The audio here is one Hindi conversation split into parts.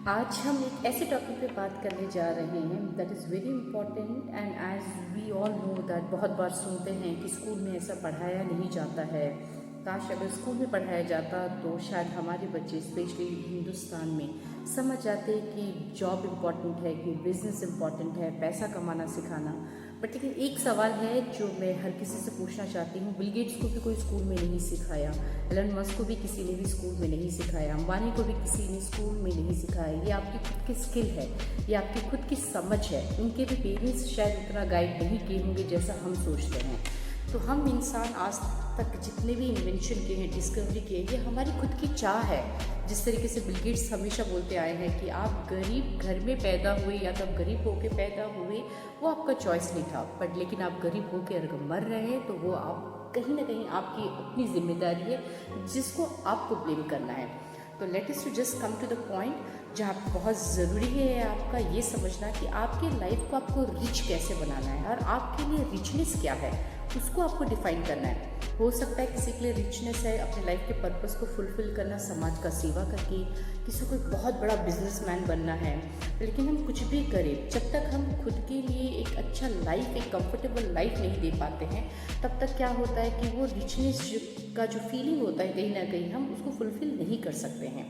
आज हम एक ऐसे टॉपिक पे बात करने जा रहे हैं that is very important and as we all know that बहुत बार सुनते हैं कि स्कूल में ऐसा पढ़ाया नहीं जाता है। काश अगर स्कूल में पढ़ाया जाता तो शायद हमारे बच्चे स्पेशली हिंदुस्तान में समझ जाते कि जॉब इम्पॉर्टेंट है, कि बिजनेस इम्पॉर्टेंट है, पैसा कमाना सिखाना। बट लेकिन एक सवाल है जो मैं हर किसी से पूछना चाहती हूँ। बिल गेट्स को भी कोई स्कूल में नहीं सिखाया, एलन मस्क को भी किसी ने भी स्कूल में नहीं सिखाया, अंबानी को भी किसी ने स्कूल में नहीं सिखाया। ये आपकी खुद की स्किल है, ये आपकी खुद की समझ है। उनके भी पेरेंट्स शायद उतना गाइड नहीं किए होंगे जैसा हम सोचते हैं। तो हम इंसान आज तक जितने भी इन्वेंशन किए हैं, डिस्कवरी किए, ये हमारी खुद की चाह है। जिस तरीके से बिल गेट्स हमेशा बोलते आए हैं कि आप गरीब घर में पैदा हुए या तो आप गरीब होके पैदा हुए, वो आपका चॉइस नहीं था। बट लेकिन आप गरीब होके अगर मर रहे हैं तो वो आप कहीं ना कहीं आपकी अपनी जिम्मेदारी है जिसको आपको ब्लेम करना है। तो let us to just come to the point, जहाँ बहुत ज़रूरी है आपका ये समझना कि आपके लाइफ को आपको रिच कैसे बनाना है और आपके लिए रिचनेस क्या है उसको आपको डिफाइन करना है। हो सकता है किसी के लिए रिचनेस है अपने लाइफ के पर्पस को फुलफिल करना, समाज का सेवा करके, किसी को एक बहुत बड़ा बिजनेसमैन बनना है। लेकिन हम कुछ भी करें, जब तक हम खुद के लिए एक अच्छा लाइफ, एक कंफर्टेबल लाइफ नहीं दे पाते हैं, तब तक क्या होता है कि वो रिचनेस का जो फीलिंग होता है कहीं ना कहीं हम उसको फुलफिल नहीं कर सकते हैं।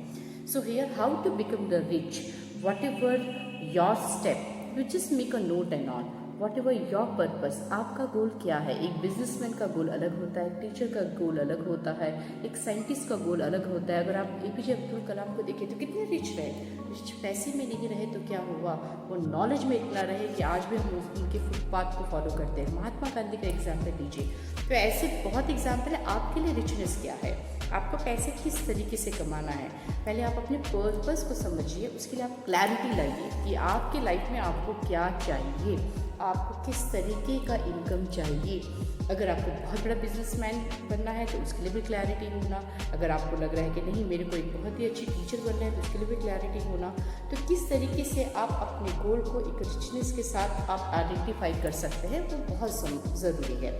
So here how to become the rich, whatever your step, you just make a note and on whatever your purpose. आपका गोल क्या है? एक बिजनेसमैन का गोल अलग होता है, टीचर का गोल अलग होता है, एक साइंटिस्ट का गोल अलग होता है। अगर आप एपीजे अब्दुल कलाम को देखें तो कितने रिच रहे। रिच पैसे में नहीं रहे तो क्या हुआ, वो नॉलेज में इतना रहे कि आज भी हम उनके फुटपाथ को फॉलो करते हैं। महात्मा गांधी का एग्जाम्पल लीजिए। तो ऐसे बहुत एग्जाम्पल है। आपके लिए रिचनेस क्या है, आपको पैसे किस तरीके से कमाना है, पहले आप अपने पर्पस को समझिए। उसके लिए आप क्लैरिटी लाइए कि आपके लाइफ में आपको क्या चाहिए, आपको किस तरीके का इनकम चाहिए। अगर आपको बहुत बड़ा बिजनेसमैन बनना है तो उसके लिए भी क्लैरिटी होना। अगर आपको लग रहा है कि नहीं मेरे को एक बहुत ही अच्छी टीचर बनना है तो उसके लिए भी क्लैरिटी होना। तो किस तरीके से आप अपने गोल को एक रिचनेस के साथ आप आइडेंटिफाई कर सकते हैं वो बहुत ज़रूरी है।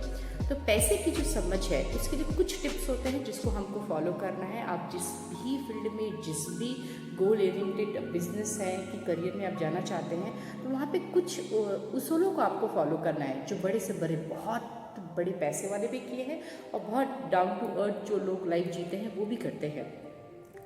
तो पैसे की जो समझ है उसके लिए कुछ टिप्स होते हैं जिसको हमको फॉलो करना है। आप जिस भी फील्ड में, जिस भी गोल ओरिएंटेड बिजनेस है कि करियर में आप जाना चाहते हैं, तो वहाँ पे कुछ उसूलों को आपको फॉलो करना है जो बड़े से बड़े, बहुत बड़े पैसे वाले भी किए हैं और बहुत डाउन टू अर्थ जो लोग लाइफ जीते हैं वो भी करते हैं।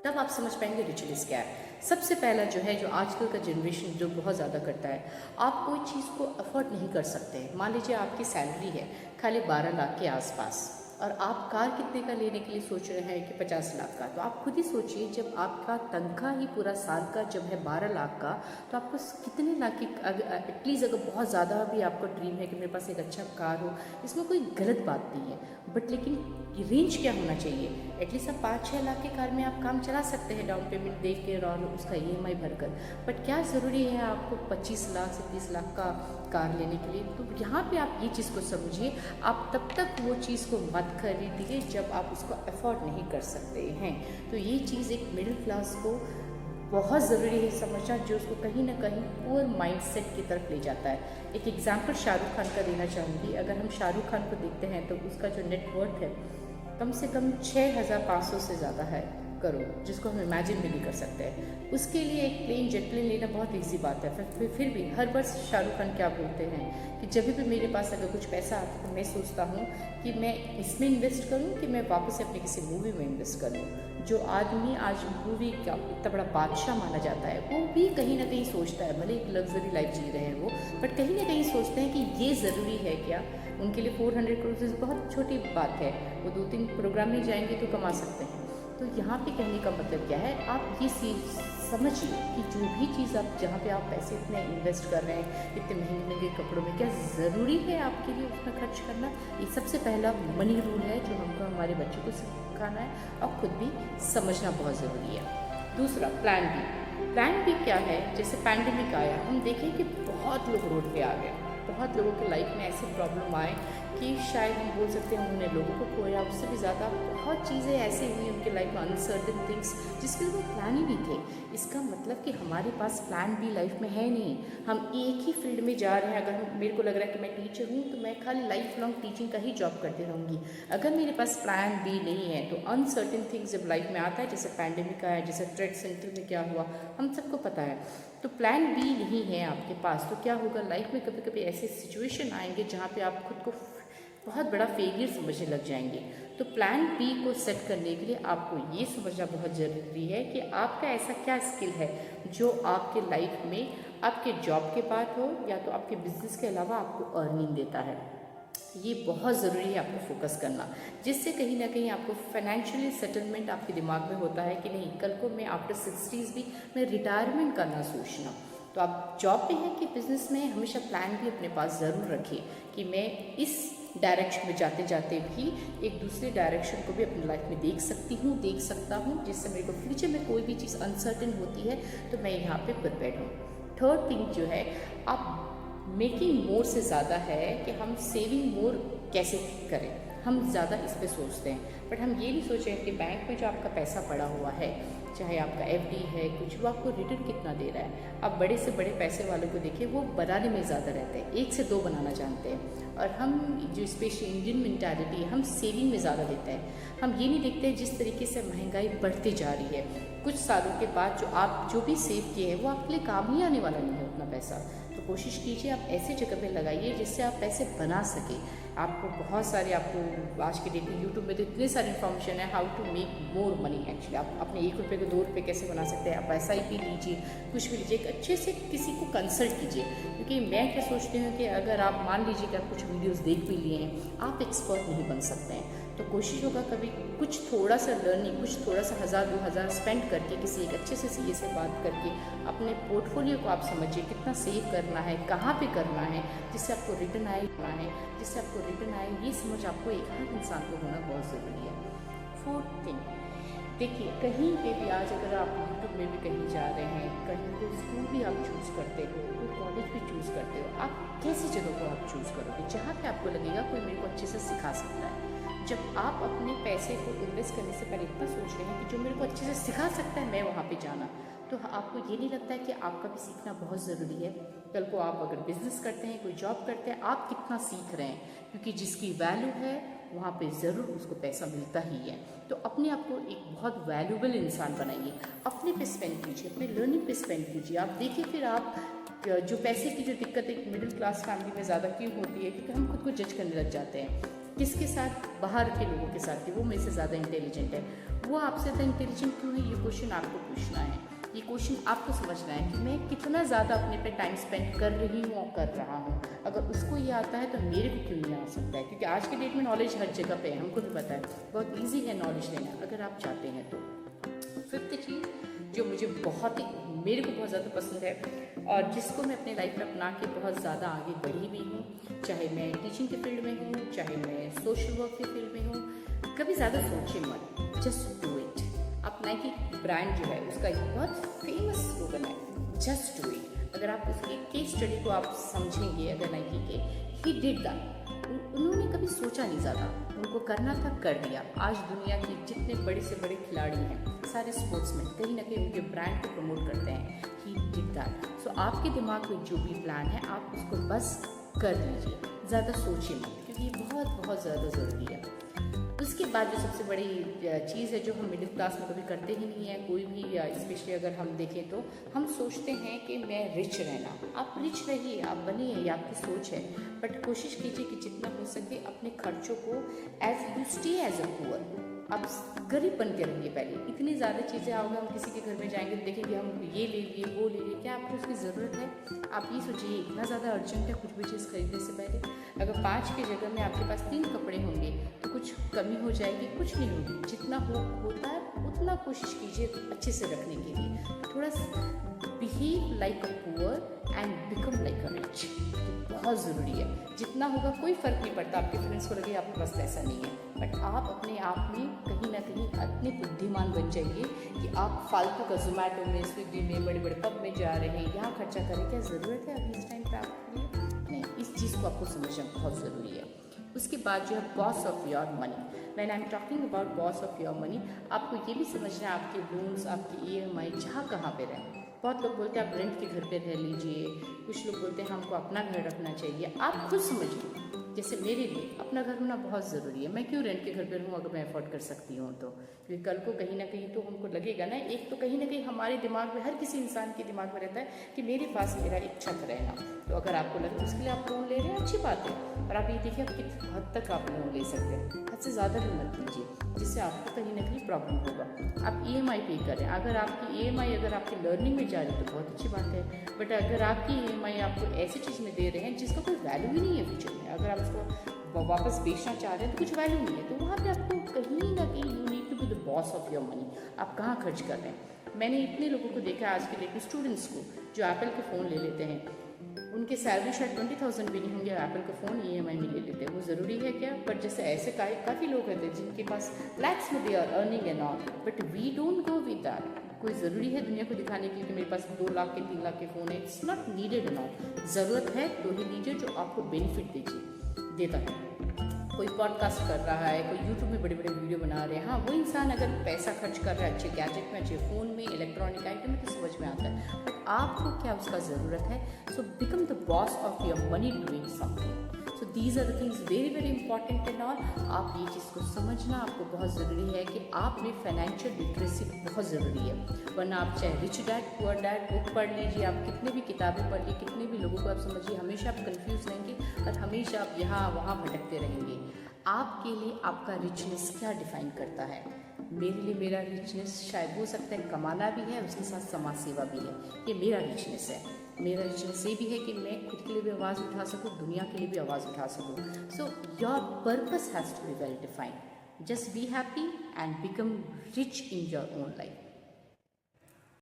तब आप समझ पाएंगे रिचनेस क्या है। सबसे पहला जो है, जो आजकल का जनरेशन जो बहुत ज़्यादा करता है, आप कोई चीज़ को अफोर्ड नहीं कर सकते। मान लीजिए आपकी सैलरी है खाली 12 लाख के आसपास और आप कार कितने का लेने के लिए सोच रहे हैं कि 50 लाख का। तो आप खुद ही सोचिए, जब आपका तनख्वाह ही पूरा साल का जब है 12 लाख का, तो आपको कितने लाख की, एटलीस्ट अगर बहुत ज़्यादा भी आपका ड्रीम है कि मेरे पास एक अच्छा कार हो, इसमें कोई गलत बात नहीं है। बट लेकिन रेंज क्या होना चाहिए? एटलीस्ट आप 5-6 लाख के कार में आप काम चला सकते हैं डाउन पेमेंट दे के और उसका EMI भरकर। बट क्या ज़रूरी है आपको 25 लाख से 30 लाख का कार लेने के लिए? तो यहाँ पे आप ये चीज़ को समझिए। आप तब तक वो चीज़ को मत खरीदिए जब आप उसको अफोर्ड नहीं कर सकते हैं। तो ये चीज़ एक मिडिल क्लास को बहुत ज़रूरी है समझना, जो उसको कहीं ना कहीं पुअर माइंडसेट की तरफ ले जाता है। एक एग्जांपल शाहरुख खान का देना चाहूँगी। अगर हम शाहरुख खान को देखते हैं तो उसका जो नेटवर्थ है कम से कम 6,500 से ज़्यादा है करोड़, जिसको हम इमेजिन भी नहीं कर सकते हैं। उसके लिए एक प्लेन, जेट प्लेन लेना बहुत ईजी बात है। फिर भी हर बार शाहरुख खान क्या बोलते हैं कि जब भी मेरे पास अगर कुछ पैसा आता है तो मैं सोचता हूँ कि मैं इसमें इन्वेस्ट करूँ कि मैं वापस अपनी किसी मूवी में इन्वेस्ट करूँ। जो आदमी आज मूवी का इतना बड़ा बादशाह माना जाता है वो भी कहीं ना कहीं सोचता है, भले एक लग्जरी लाइफ जी रहे हैं वो, बट कहीं ना कहीं सोचते हैं कि ये ज़रूरी है क्या। उनके लिए 400 करोड़ बहुत छोटी बात है। वो 2-3 प्रोग्राम में जाएंगे तो कमा सकते हैं। तो यहाँ पे कहने का मतलब क्या है, आप ये समझिए कि जो भी चीज़ आप, जहाँ पे आप पैसे इतने इन्वेस्ट कर रहे हैं, इतने महंगे महंगे कपड़ों में, क्या ज़रूरी है आपके लिए उसमें खर्च करना? ये सबसे पहला मनी रूल है जो हमको हमारे बच्चों को सिखाना है और खुद भी समझना बहुत ज़रूरी है। दूसरा, प्लान बी। प्लान बी क्या है? जैसे पैंडेमिक आया, हम देखें कि बहुत लोग रोड पे आ गए, बहुत लोगों के लाइफ में ऐसे प्रॉब्लम आए कि शायद हम बोल सकते हैं उन्होंने लोगों को खोया। उससे भी ज़्यादा बहुत चीज़ें ऐसी हुई उनके लाइफ में, अनसर्टेन थिंग्स, जिसके लिए वो प्लान ही नहीं थे। इसका मतलब मतलब कि हमारे पास प्लान बी लाइफ में है नहीं। हम एक ही फील्ड में जा रहे हैं। अगर मेरे को लग रहा है कि मैं टीचर हूँ तो मैं खाली लाइफ लॉन्ग टीचिंग का ही जॉब करती रहूँगी। अगर मेरे पास प्लान बी नहीं है तो अनसर्टेन थिंग्स जब लाइफ में आता है, जैसे पैंडेमिक आया, जैसे ट्रेड सेंटर में क्या हुआ हम सबको पता है, तो प्लान बी नहीं है आपके पास तो क्या होगा, लाइफ में कभी कभी ऐसे सिचुएशन आएंगे जहाँ पे आप खुद को बहुत बड़ा फेलियर समझने लग जाएंगे। तो प्लान बी को सेट करने के लिए आपको ये समझना बहुत ज़रूरी है कि आपका ऐसा क्या स्किल है जो आपके लाइफ में आपके जॉब के बाद हो या तो आपके बिजनेस के अलावा आपको अर्निंग देता है। ये बहुत ज़रूरी है आपको फोकस करना, जिससे कहीं ना कहीं आपको फाइनेंशियली सेटलमेंट आपके दिमाग में होता है कि नहीं, कल को मैं आफ्टर 60s भी मैं रिटायरमेंट करना सोचना। तो आप जॉब में हैं कि बिजनेस में, हमेशा प्लान भी अपने पास ज़रूर रखें कि मैं इस डायरेक्शन में जाते जाते भी एक दूसरे डायरेक्शन को भी अपनी लाइफ में देख सकता हूँ, जिससे मेरे को फ्यूचर में कोई भी चीज़ अनसर्टेन होती है तो मैं यहाँ पे प्रिपेयर्ड हूँ। थर्ड थिंग जो है, आप मेकिंग मोर से ज़्यादा है कि हम सेविंग मोर कैसे करें। हम ज़्यादा इस पे सोचते हैं, बट हम ये नहीं सोचें कि बैंक में जो आपका पैसा पड़ा हुआ है, चाहे आपका एफडी है कुछ, वो आपको रिटर्न कितना दे रहा है। आप बड़े से बड़े पैसे वालों को देखिए, वो बनाने में ज़्यादा रहते हैं, 1 से 2 बनाना जानते हैं, और हम जो स्पेशली इंडियन मेंटालिटी है, हम सेविंग में ज़्यादा देते हैं। हम ये नहीं देखते जिस तरीके से महंगाई बढ़ती जा रही है, कुछ सालों के बाद जो भी सेव किए हैं वो आपके लिए काम ही आने वाला नहीं है उतना पैसा। तो कोशिश कीजिए आप ऐसी जगह पे लगाइए जिससे आप पैसे बना सके। आपको बहुत सारे, आपको आज के डेट में यूट्यूब में तो इतने सारे इन्फॉर्मेशन है how to make more money. Actually आप अपने 1 रुपये को 2 रुपये कैसे बना सकते हैं। आप SIP लीजिए, कुछ भी लीजिए, अच्छे से किसी को कंसल्ट कीजिए, क्योंकि मैं क्या सोचती हूँ कि अगर आप मान लीजिए कि आप कुछ वीडियोस देख भी लिए हैं, आप एक्सपर्ट नहीं बन सकते हैं। तो कोशिश होगा कभी कुछ थोड़ा सा लर्निंग, कुछ थोड़ा सा 1000-2000 स्पेंड करके किसी एक अच्छे से CA से बात करके अपने पोर्टफोलियो को आप समझिए कितना सेव करना है, कहाँ पे करना है, जिससे आपको रिटर्न आए, ये समझ आपको एक हर इंसान को होना बहुत ज़रूरी है। फोर्थ थिंग, देखिए कहीं पे भी आज अगर आप यूट्यूब में भी कहीं जा रहे हैं, कहीं कोई स्कूल भी आप चूज़ करते हो, कोई कॉलेज भी चूज़ करते हो, आप कैसी जगह को आप चूज़ करोगे जहाँ पे आपको लगेगा कोई मेरे को अच्छे से सिखा सकता है। जब आप अपने पैसे को इन्वेस्ट करने से पहले इतना सोच रहे हैं कि जो मेरे को अच्छे से सिखा सकता है मैं वहाँ पे जाना, तो आपको ये नहीं लगता है कि आपका भी सीखना बहुत ज़रूरी है। कल को आप अगर बिजनेस करते हैं, कोई जॉब करते हैं, आप कितना सीख रहे हैं, क्योंकि जिसकी वैल्यू है वहाँ पे ज़रूर उसको पैसा मिलता ही है। तो अपने आप को एक बहुत वैल्यूबल इंसान बनाइए, अपने पे स्पेंड कीजिए, अपने लर्निंग पे स्पेंड कीजिए। आप देखिए फिर आप जो पैसे की जो दिक्कत एक मिडिल क्लास फैमिली में ज़्यादा क्यों होती है, क्योंकि हम खुद को जज करने लग जाते हैं किसके साथ, बाहर के लोगों के साथ, कि वो मेरे से ज़्यादा इंटेलिजेंट है, वो आपसे ज़्यादा इंटेलिजेंट क्यों है। ये क्वेश्चन आपको पूछना है, ये क्वेश्चन आपको समझना है कि मैं कितना ज़्यादा अपने पे टाइम स्पेंड कर रही हूँ और कर रहा हूँ। अगर उसको ये आता है तो मेरे को क्यों नहीं आ सकता है, क्योंकि आज के डेट में नॉलेज हर जगह पे है, हमको भी पता है, बहुत ईजी है नॉलेज लेना अगर आप चाहते हैं तो। फिफ्थ चीज़ जो मुझे मेरे को बहुत ज़्यादा पसंद है और जिसको मैं अपने लाइफ में अपना के बहुत ज़्यादा आगे बढ़ी भी हूँ, चाहे मैं टीचिंग के फील्ड में हूँ, चाहे मैं सोशल वर्क के फील्ड में हूँ, कभी ज़्यादा सोचिए मत, जस्ट डू इट। अब नाइकी ब्रांड जो है उसका एक बहुत फेमस स्लोगन है, जस्ट डू इट। अगर आप उसके केस स्टडी को आप समझेंगे, अगर नाइकी के, ही डिड दैट, उन्होंने कभी सोचा नहीं ज़्यादा, उनको करना था, कर दिया। आज दुनिया के जितने बड़े से बड़े खिलाड़ी हैं, सारे स्पोर्ट्समैन कहीं ना कहीं उनके ब्रांड को प्रमोट करते हैं, ही डिड दैट। सो आपके दिमाग में जो भी प्लान है आप उसको बस कर लीजिए, ज़्यादा सोचिए मत, क्योंकि ये बहुत बहुत ज़्यादा ज़रूरी है। उसके बाद जो सबसे बड़ी चीज़ है जो हम मिडिल क्लास में कभी करते ही नहीं है, कोई भी, स्पेशली अगर हम देखें तो हम सोचते हैं कि मैं रिच रहना। आप रिच रहिए, आप बनिए, ये आपकी सोच है, बट कोशिश कीजिए कि जितना हो सके अपने खर्चों को as you stay as a poor, आप गरीब बन के रहिए। पहले इतनी ज़्यादा चीज़ें आओगे, हम किसी के घर में जाएंगे तो देखेंगे हम ये ले लिए, वो ले लिए, क्या आपको उसकी ज़रूरत है? आप ये सोचिए इतना ज़्यादा अर्जेंट है कुछ भी चीज़ खरीदने से पहले? अगर 5 की जगह में आपके पास 3 कपड़े होंगे तो कुछ कमी हो जाएगी? कुछ नहीं होगी। जितना होता है उतना कोशिश कीजिए अच्छे से रखने के लिए। थोड़ा behave like a poor and become like a rich, बहुत ज़रूरी है। जितना होगा कोई फ़र्क नहीं पड़ता, आपके फ्रेंड्स को लगे आपके पास पैसा नहीं है, बट आप अपने आप में कहीं ना कहीं इतने बुद्धिमान बन जाइए कि आप फालतू का जोमेटो में, स्विगी में, बड़े बड़े पब में जा रहे हैं, यहाँ खर्चा करें, क्या ज़रूरत है अभी इस टाइम पर आपके लिए? नहीं, इस चीज़ को आपको समझना बहुत ज़रूरी है। उसके बाद जो है boss of your money. When I am talking about boss of your money, आपको ये भी समझना है आपके लोन्स, आपकी EMI जहाँ कहाँ पे रहें। बहुत लोग बोलते हैं आप रेंट के घर पे रह लीजिए, कुछ लोग बोलते हैं हमको अपना घर रखना चाहिए। आप खुद समझिए, जैसे मेरे लिए अपना घर होना बहुत ज़रूरी है। मैं क्यों रेंट के घर पे रहूँ अगर मैं अफोर्ड कर सकती हूँ तो? क्योंकि कल को कहीं ना कहीं तो हमको लगेगा ना, एक तो कहीं ना कहीं हमारे दिमाग में, हर किसी इंसान के दिमाग में रहता है कि मेरे पास मेरा एक छत रहना। तो अगर आपको लगता है उसके लिए आप लोन ले रहे हैं, अच्छी बात है, पर आप ये देखिए आप किस हद तक आप लोन ले सकते हैं। हद से ज़्यादा भी मत लीजिए, जिससे आपको कहीं ना कहीं प्रॉब्लम होगा। आप EMI पे करें। अगर आपकी EMI अगर आपकी लर्निंग में जा रही है तो बहुत अच्छी बात है, बट अगर आपकी EMI आपको ऐसी चीज़ में दे रहे हैं जिसका कोई वैल्यू ही नहीं है फ्यूचर में, अगर आप उसको वापस बेचना चाह रहे हैं तो कुछ वैल्यू नहीं है, तो वहाँ पे आपको कहीं ना कहीं you need to be the boss of your money. आप कहाँ खर्च कर रहे हैं? मैंने इतने लोगों को देखा आज के डेट में, स्टूडेंट्स को जो एप्पल के फ़ोन ले लेते हैं, उनके सैलरी शायद 20,000 भी नहीं होंगे, एप्पल का फ़ोन EMI में ले लेते हैं। वो ज़रूरी है क्या? बट जैसे ऐसे काफ़ी लोग रहते हैं जिनके पास लैक्स में they are earning and all, but we don't go with that. कोई ज़रूरी है दुनिया को दिखाने के लिए कि मेरे पास 2 लाख के 3 लाख के फ़ोन है? It's not needed and all. ज़रूरत है तो ही लीजिए जो आपको बेनिफिट देता है। कोई पॉडकास्ट कर रहा है, कोई यूट्यूब में बड़े बड़े वीडियो बना रहे हैं, हाँ वो इंसान अगर पैसा खर्च कर रहा है अच्छे गैजेट में, अच्छे फ़ोन में, इलेक्ट्रॉनिक आइटम में, तो समझ में आता है, बट आपको क्या उसका ज़रूरत है? So become the boss of your money doing something. So these are the things very very important and all. आप ये चीज़ को समझना आपको बहुत ज़रूरी है कि आप में फाइनेंशियल लिटरेसी बहुत ज़रूरी है, वरना आप चाहे rich dad poor dad book पढ़ लीजिए, आप कितने भी किताबें पढ़ लीजिए, कितने भी लोगों को आप समझिए, हमेशा आप कन्फ्यूज़ रहेंगे और हमेशा आप यहाँ वहाँ भटकते रहेंगे। आपके लिए आपका रिचनेस क्या डिफाइन करता है? मेरे लिए मेरा रिचनेस शायद हो सकता है कमाना भी है, उसके साथ समाज सेवा भी है। ये मेरा रिचनेस है। मेरा रिचनेस ये भी है कि मैं खुद के लिए भी आवाज़ उठा सकूँ, दुनिया के लिए भी आवाज़ उठा सकूँ। So your purpose has to be well defined. Just be happy and become rich in your own life.